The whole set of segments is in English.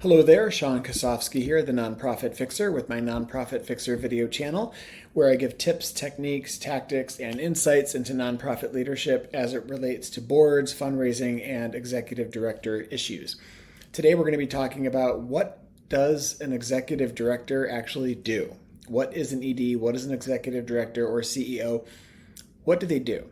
Hello there, Sean Kosofsky here, the Nonprofit Fixer with my Nonprofit Fixer video channel, where I give tips, techniques, tactics, and insights into nonprofit leadership as it relates to boards, fundraising, and executive director issues. Today we're going to be talking about what does an executive director actually do? What is an ED? What is an executive director or CEO? What do they do?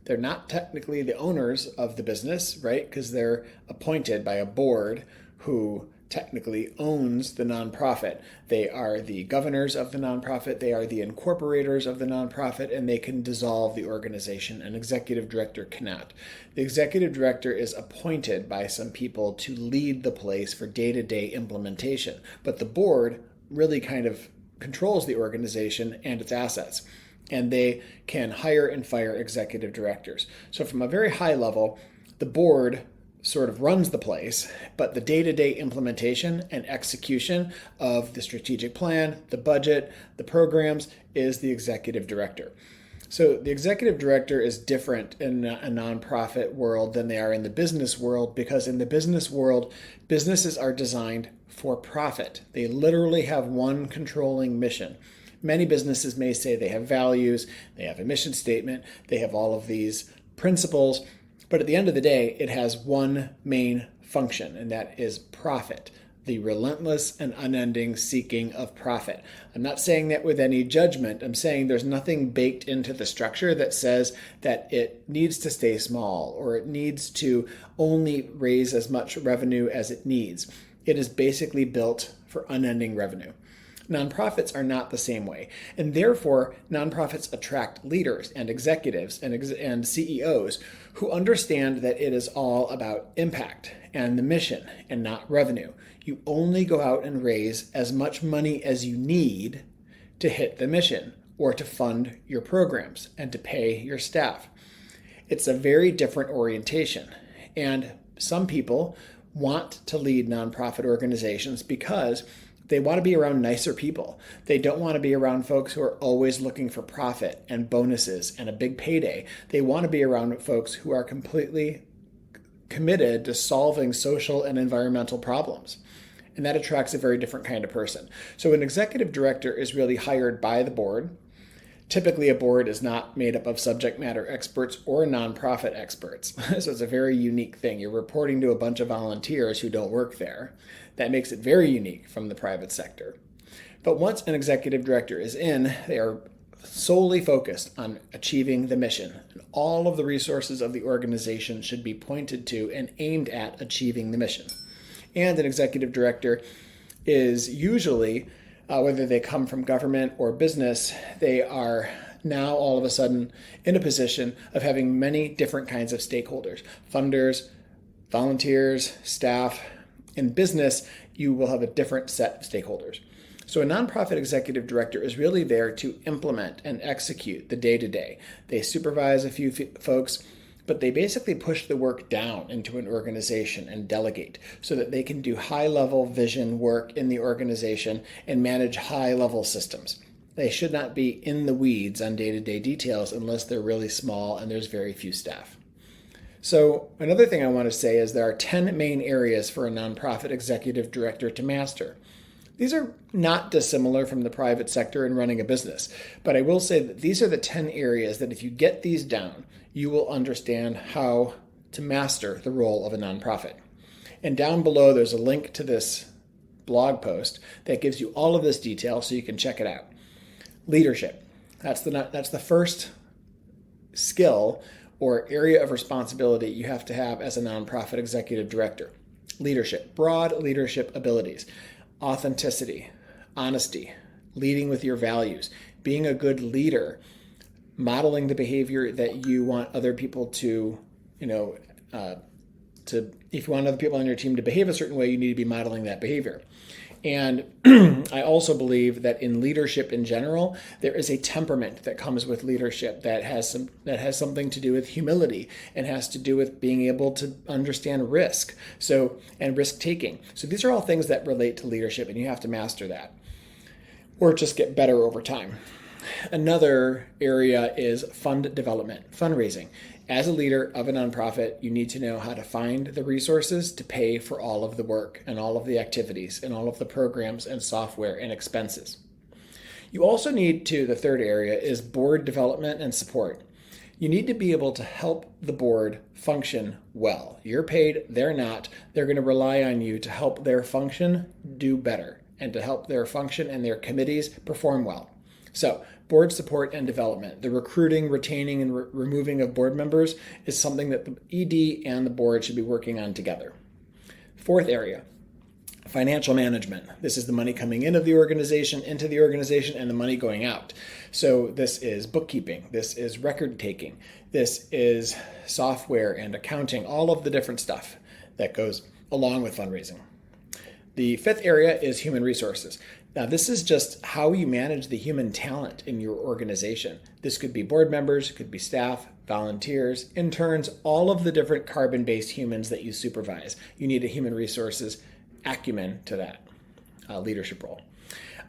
They're not technically the owners of the business, right? Because they're appointed by a board who technically owns the nonprofit. They are the governors of the nonprofit, they are the incorporators of the nonprofit, and they can dissolve the organization. An executive director cannot. The executive director is appointed by some people to lead the place for day-to-day implementation, but the board really kind of controls the organization and its assets, and they can hire and fire executive directors. So from a very high level, the board sort of runs the place, but the day-to-day implementation and execution of the strategic plan, the budget, the programs is the executive director. So the executive director is different in a nonprofit world than they are in the business world, because in the business world, businesses are designed for profit. They literally have one controlling mission. Many businesses may say they have values, they have a mission statement, they have all of these principles, but at the end of the day, it has one main function, and that is profit, the relentless and unending seeking of profit. I'm not saying that with any judgment. I'm saying there's nothing baked into the structure that says that it needs to stay small or it needs to only raise as much revenue as it needs. It is basically built for unending revenue. Nonprofits are not the same way, and therefore nonprofits attract leaders and executives and CEOs who understand that it is all about impact and the mission and not revenue. You only go out and raise as much money as you need to hit the mission or to fund your programs and to pay your staff. It's a very different orientation, and some people want to lead nonprofit organizations because they want to be around nicer people. They don't want to be around folks who are always looking for profit and bonuses and a big payday. They want to be around folks who are completely committed to solving social and environmental problems. And that attracts a very different kind of person. So an executive director is really hired by the board. Typically, a board is not made up of subject matter experts or nonprofit experts. So it's a very unique thing. You're reporting to a bunch of volunteers who don't work there. That makes it very unique from the private sector. But once an executive director is in, they are solely focused on achieving the mission. And all of the resources of the organization should be pointed to and aimed at achieving the mission. And an executive director is usually, whether they come from government or business, they are now all of a sudden in a position of having many different kinds of stakeholders: funders, volunteers, staff. In business, you will have a different set of stakeholders. So a nonprofit executive director is really there to implement and execute the day-to-day. They supervise a few folks, but they basically push the work down into an organization and delegate so that they can do high-level vision work in the organization and manage high-level systems. They should not be in the weeds on day-to-day details unless they're really small and there's very few staff. So another thing I want to say is there are 10 main areas for a nonprofit executive director to master. These are not dissimilar from the private sector in running a business, but I will say that these are the 10 areas that if you get these down, you will understand how to master the role of a nonprofit. And down below, there's a link to this blog post that gives you all of this detail so you can check it out. Leadership. That's the first skill or area of responsibility you have to have as a nonprofit executive director. Leadership, broad leadership abilities, authenticity, honesty, leading with your values, being a good leader, modeling the behavior that you want other people to, if you want other people on your team to behave a certain way, you need to be modeling that behavior. And I also believe that in leadership in general, there is a temperament that comes with leadership that has something to do with humility and has to do with being able to understand risk, and risk taking. So these are all things that relate to leadership, and you have to master that, or just get better over time. Another area is fund development, fundraising. As a leader of a nonprofit, you need to know how to find the resources to pay for all of the work and all of the activities and all of the programs and software and expenses. You also need to, the third area is board development and support. You need to be able to help the board function well. You're paid, they're not. They're going to rely on you to help their function do better and to help their function and their committees perform well. So, board support and development. The recruiting, retaining, and removing of board members is something that the ED and the board should be working on together. Fourth area, financial management. This is the money coming into the organization, and the money going out. So this is bookkeeping, this is record taking, this is software and accounting, all of the different stuff that goes along with fundraising. The fifth area is human resources. Now, this is just how you manage the human talent in your organization. This could be board members, could be staff, volunteers, interns, all of the different carbon-based humans that you supervise. You need a human resources acumen to that leadership role.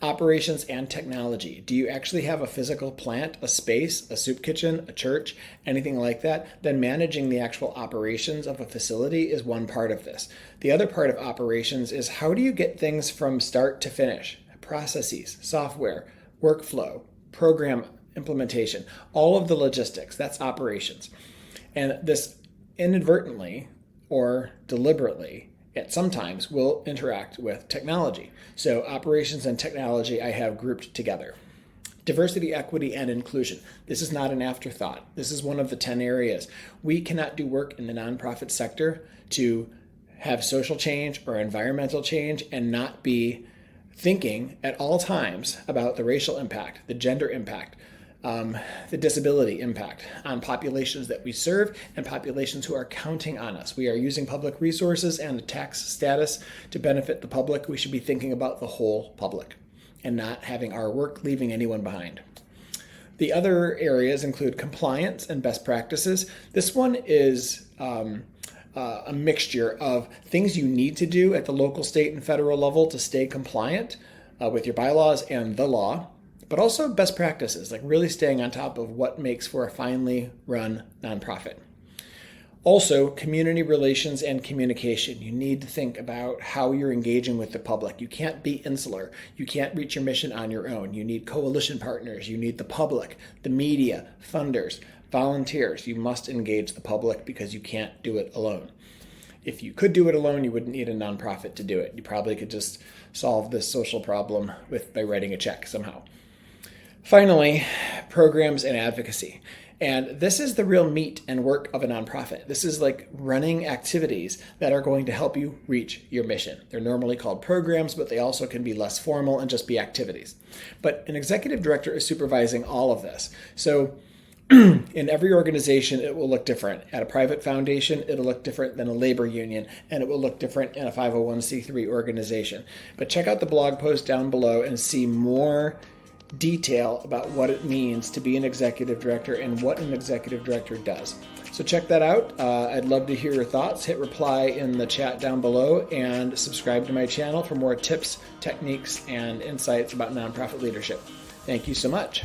Operations and technology. Do you actually have a physical plant, a space, a soup kitchen, a church, anything like that? Then managing the actual operations of a facility is one part of this. The other part of operations is how do you get things from start to finish? Processes, software, workflow, program implementation, all of the logistics, that's operations. And this inadvertently or deliberately sometimes will interact with technology. So operations and technology I have grouped together. Diversity, equity, and inclusion. This is not an afterthought. This is one of the 10 areas. We cannot do work in the nonprofit sector to have social change or environmental change and not be thinking at all times about the racial impact, the gender impact, the disability impact on populations that we serve and populations who are counting on us. We are using public resources and the tax status to benefit the public. We should be thinking about the whole public and not having our work leaving anyone behind. The other areas include compliance and best practices. This one is a mixture of things you need to do at the local, state, and federal level to stay compliant with your bylaws and the law, but also best practices, like really staying on top of what makes for a finely run nonprofit. Also, community relations and communication. You need to think about how you're engaging with the public. You can't be insular. You can't reach your mission on your own. You need coalition partners. You need the public, the media, funders, volunteers. You must engage the public because you can't do it alone. If you could do it alone, you wouldn't need a nonprofit to do it. You probably could just solve this social problem by writing a check somehow. Finally, programs and advocacy. And this is the real meat and work of a nonprofit. This is like running activities that are going to help you reach your mission. They're normally called programs, but they also can be less formal and just be activities. But an executive director is supervising all of this. So in every organization, it will look different. At a private foundation, it'll look different than a labor union, and it will look different in a 501c3 organization. But check out the blog post down below and see more detail about what it means to be an executive director and what an executive director does. So check that out. I'd love to hear your thoughts. Hit reply in the chat down below and subscribe to my channel for more tips, techniques, and insights about nonprofit leadership. Thank you so much.